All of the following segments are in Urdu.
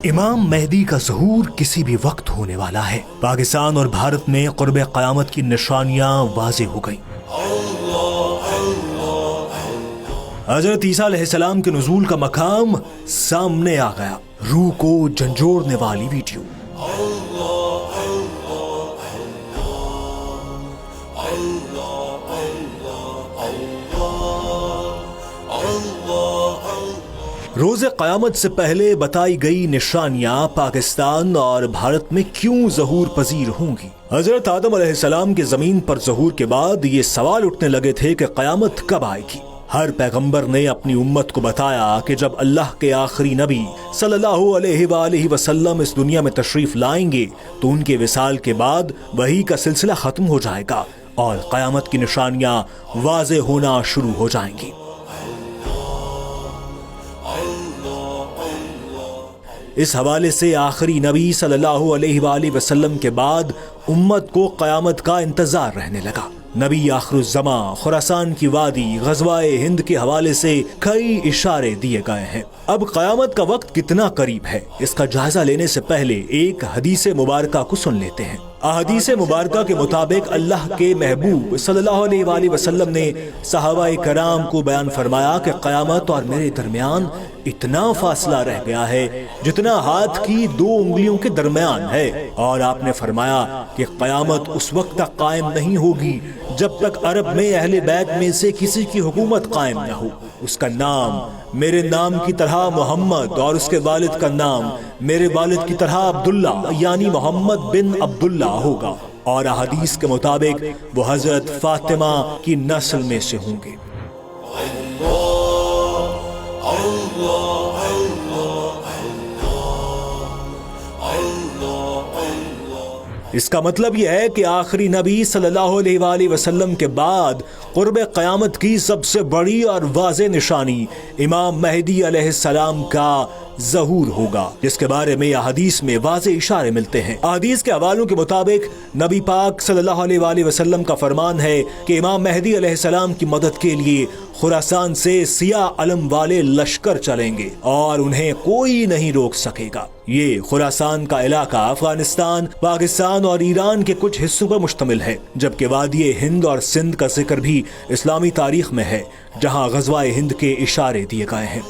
امام مہدی کا ظہور کسی بھی وقت ہونے والا ہے۔ پاکستان اور بھارت میں قرب قیامت کی نشانیاں واضح ہو گئیں۔ حضرت عیسیٰ علیہ السلام کے نزول کا مقام سامنے آ گیا۔ روح کو جھنجھوڑنے والی ویڈیو۔ روز قیامت سے پہلے بتائی گئی نشانیاں پاکستان اور بھارت میں کیوں ظہور پذیر ہوں گی؟ حضرت آدم علیہ السلام کے زمین پر ظہور کے بعد یہ سوال اٹھنے لگے تھے کہ قیامت کب آئے گی؟ ہر پیغمبر نے اپنی امت کو بتایا کہ جب اللہ کے آخری نبی صلی اللہ علیہ وآلہ وسلم اس دنیا میں تشریف لائیں گے تو ان کے وصال کے بعد وحی کا سلسلہ ختم ہو جائے گا اور قیامت کی نشانیاں واضح ہونا شروع ہو جائیں گی۔ اس حوالے سے آخری نبی صلی اللہ علیہ وآلہ وسلم کے بعد امت کو قیامت کا انتظار رہنے لگا۔ نبی آخر الزمان، خراسان کی وادی، غزوہ ہند کے حوالے سے کئی اشارے دیے گئے ہیں۔ اب قیامت کا وقت کتنا قریب ہے، اس کا جائزہ لینے سے پہلے ایک حدیث مبارکہ کو سن لیتے ہیں۔ احادیث مبارکہ کے مطابق اللہ کے محبوب صلی اللہ علیہ وآلہ وسلم نے صحابہ کرام کو بیان فرمایا کہ قیامت اور میرے درمیان اتنا فاصلہ رہ گیا ہے جتنا ہاتھ کی 2 انگلیوں کے درمیان ہے، اور آپ نے فرمایا کہ قیامت اس وقت تک قائم نہیں ہوگی جب تک عرب میں اہل بیت میں سے کسی کی حکومت قائم نہ ہو۔ اس کا نام میرے نام کی طرح محمد اور اس کے والد کا نام میرے والد کی طرح عبداللہ یعنی محمد بن عبداللہ ہوگا، اور احادیث کے مطابق وہ حضرت فاطمہ کی نسل میں سے ہوں گے۔ اس کا مطلب یہ ہے کہ آخری نبی صلی اللہ علیہ وآلہ وسلم کے بعد قرب قیامت کی سب سے بڑی اور واضح نشانی امام مہدی علیہ السلام کا ظہور ہوگا، جس کے بارے میں احادیث میں واضح اشارے ملتے ہیں۔ احادیث کے حوالوں کے مطابق نبی پاک صلی اللہ علیہ وآلہ وسلم کا فرمان ہے کہ امام مہدی علیہ السلام کی مدد کے لیے خراسان سے سیاہ علم والے لشکر چلیں گے اور انہیں کوئی نہیں روک سکے گا۔ یہ خراسان کا علاقہ افغانستان، پاکستان اور ایران کے کچھ حصوں پر مشتمل ہے، جبکہ وادی ہند اور سندھ کا ذکر بھی اسلامی تاریخ میں ہے، جہاں غزوہ ہند کے اشارے دیے گئے ہیں۔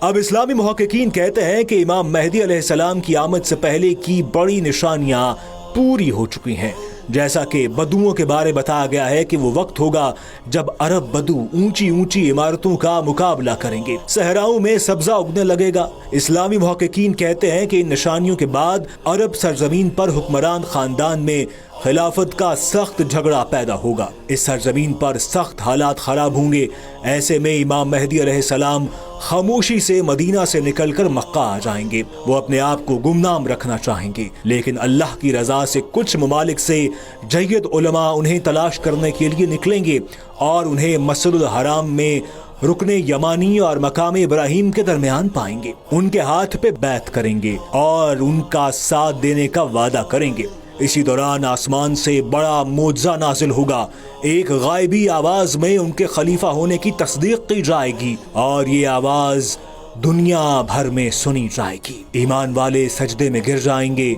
اب اسلامی محققین کہتے ہیں کہ امام مہدی علیہ السلام کی آمد سے پہلے کی بڑی نشانیاں پوری ہو چکی ہیں، جیسا کہ بدوؤں کے بارے بتایا گیا ہے کہ وہ وقت ہوگا جب عرب بدو اونچی اونچی عمارتوں کا مقابلہ کریں گے، صحراؤں میں سبزہ اگنے لگے گا۔ اسلامی محققین کہتے ہیں کہ ان نشانیوں کے بعد عرب سرزمین پر حکمران خاندان میں خلافت کا سخت جھگڑا پیدا ہوگا، اس سرزمین پر سخت حالات خراب ہوں گے۔ ایسے میں امام مہدی علیہ السلام خاموشی سے مدینہ سے نکل کر مکہ آ جائیں گے۔ وہ اپنے آپ کو گمنام رکھنا چاہیں گے، لیکن اللہ کی رضا سے کچھ ممالک سے جید علماء انہیں تلاش کرنے کے لیے نکلیں گے اور انہیں مسجد الحرام میں رکن یمانی اور مقام ابراہیم کے درمیان پائیں گے، ان کے ہاتھ پہ بیعت کریں گے اور ان کا ساتھ دینے کا وعدہ کریں گے۔ اسی دوران آسمان سے بڑا معجزہ نازل ہوگا، ایک غائبی آواز میں ان کے خلیفہ ہونے کی تصدیق کی جائے گی اور یہ آواز دنیا بھر میں سنی جائے گی۔ ایمان والے سجدے میں گر جائیں گے۔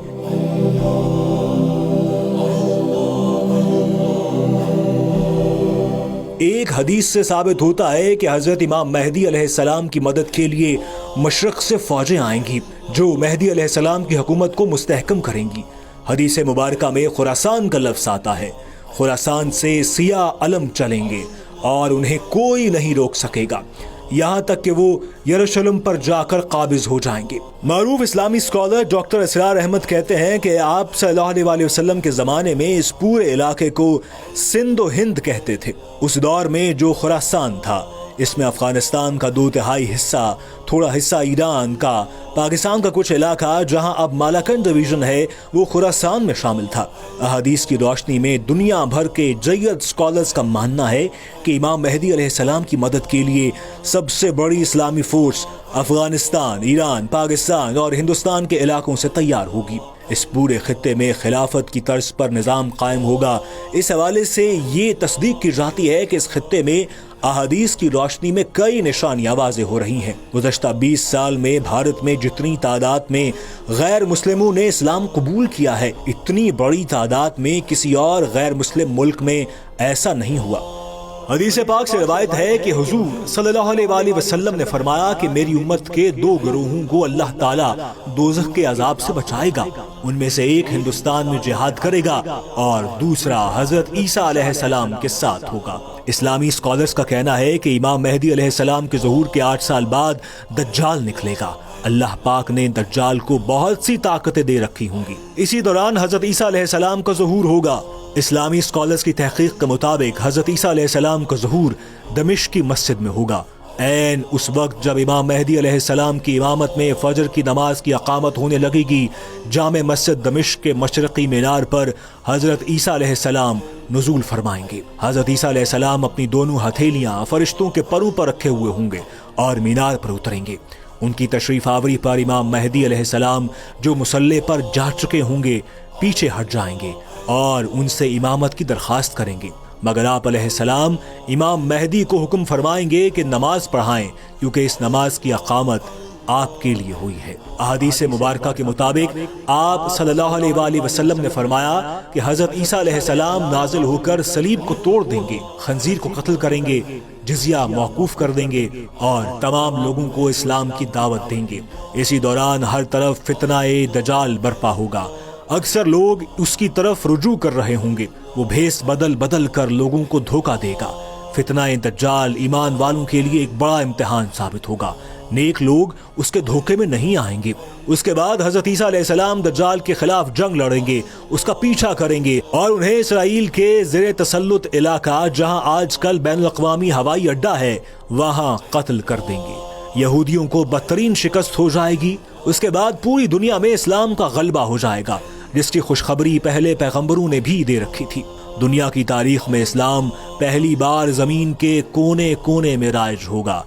ایک حدیث سے ثابت ہوتا ہے کہ حضرت امام مہدی علیہ السلام کی مدد کے لیے مشرق سے فوجیں آئیں گی جو مہدی علیہ السلام کی حکومت کو مستحکم کریں گی۔ حدیث مبارکہ میں خراسان کا لفظ آتا ہے۔ خراسان سے سیاہ علم چلیں گے اور انہیں کوئی نہیں روک سکے گا، یہاں تک کہ وہ یروشلم پر جا کر قابض ہو جائیں گے۔ معروف اسلامی اسکالر ڈاکٹر اسرار احمد کہتے ہیں کہ آپ صلی اللہ علیہ وآلہ وسلم کے زمانے میں اس پورے علاقے کو سندھ و ہند کہتے تھے۔ اس دور میں جو خراسان تھا، اس میں افغانستان کا 2/3 حصہ، تھوڑا حصہ ایران کا، پاکستان کا کچھ علاقہ جہاں اب مالاکنڈ ڈویژن ہے وہ خراسان میں شامل تھا۔ احادیث کی روشنی میں دنیا بھر کے جید اسکالرز کا ماننا ہے کہ امام مہدی علیہ السلام کی مدد کے لیے سب سے بڑی اسلامی فورس افغانستان، ایران، پاکستان اور ہندوستان کے علاقوں سے تیار ہوگی۔ اس پورے خطے میں خلافت کی طرز پر نظام قائم ہوگا۔ اس حوالے سے یہ تصدیق کی جاتی ہے کہ اس خطے میں احادیث کی روشنی میں کئی نشانیاں واضح ہو رہی ہیں۔ گزشتہ 20 سال میں بھارت میں جتنی تعداد میں غیر مسلموں نے اسلام قبول کیا ہے، اتنی بڑی تعداد میں کسی اور غیر مسلم ملک میں ایسا نہیں ہوا۔ حدیث پاک سے روایت ہے کہ حضور صلی اللہ علیہ وآلہ وسلم نے فرمایا کہ میری امت کے 2 گروہوں کو اللہ تعالیٰ دوزخ کے عذاب سے بچائے گا۔ ان میں سے ایک ہندوستان میں جہاد کرے گا اور دوسرا حضرت عیسیٰ علیہ السلام کے ساتھ ہوگا۔ اسلامی اسکالرز کا کہنا ہے کہ امام مہدی علیہ السلام کے ظہور کے 8 سال بعد دجال نکلے گا۔ اللہ پاک نے دجال کو بہت سی طاقتیں دے رکھی ہوں گی۔ اسی دوران حضرت عیسیٰ علیہ السلام کا ظہور ہوگا۔ اسلامی اسکالرز کی تحقیق کے مطابق حضرت عیسیٰ علیہ السلام کا ظہور دمشق کی مسجد میں ہوگا، عین اس وقت جب امام مہدی علیہ السلام کی امامت میں فجر کی نماز کی اقامت ہونے لگے گی۔ جامع مسجد دمشق کے مشرقی مینار پر حضرت عیسیٰ علیہ السلام نزول فرمائیں گے۔ حضرت عیسیٰ علیہ السلام اپنی دونوں ہتھیلیاں فرشتوں کے پروں پر رکھے ہوئے ہوں گے اور مینار پر اتریں گے۔ ان کی تشریف آوری پر امام مہدی علیہ السلام جو مصلی پر جا چکے ہوں گے پیچھے ہٹ جائیں گے اور ان سے امامت کی درخواست کریں گے، مگر آپ علیہ السلام امام مہدی کو حکم فرمائیں گے کہ نماز پڑھائیں، کیونکہ اس نماز کی اقامت آپ کے لیے ہوئی ہے۔ احادیث مبارکہ کے مطابق آپ صلی اللہ علیہ وآلہ وسلم نے فرمایا کہ حضرت عیسیٰ علیہ السلام نازل ہو کر صلیب کو توڑ دیں گے، خنزیر کو قتل کریں گے، جزیہ موقوف کر دیں گے اور تمام لوگوں کو اسلام کی دعوت دیں گے۔ اسی دوران ہر طرف فتنہ دجال برپا ہوگا۔ اکثر لوگ اس کی طرف رجوع کر رہے ہوں گے، وہ بھیس بدل کر لوگوں کو دھوکہ دے گا۔ فتنہ دجال ایمان والوں کے لیے ایک بڑا امتحان ثابت ہوگا۔ نیک لوگ اس کے دھوکے میں نہیں آئیں گے۔ اس کے بعد حضرت عیسیٰ علیہ السلام دجال کے خلاف جنگ لڑیں گے، اس کا پیچھا کریں گے اور انہیں اسرائیل کے زیر تسلط علاقہ جہاں آج کل بین الاقوامی ہوائی اڈہ ہے وہاں قتل کر دیں گے۔ یہودیوں کو بدترین شکست ہو جائے گی۔ اس کے بعد پوری دنیا میں اسلام کا غلبہ ہو جائے گا، جس کی خوشخبری پہلے پیغمبروں نے بھی دے رکھی تھی۔ دنیا کی تاریخ میں اسلام پہلی بار زمین کے کونے کونے میں رائج ہوگا۔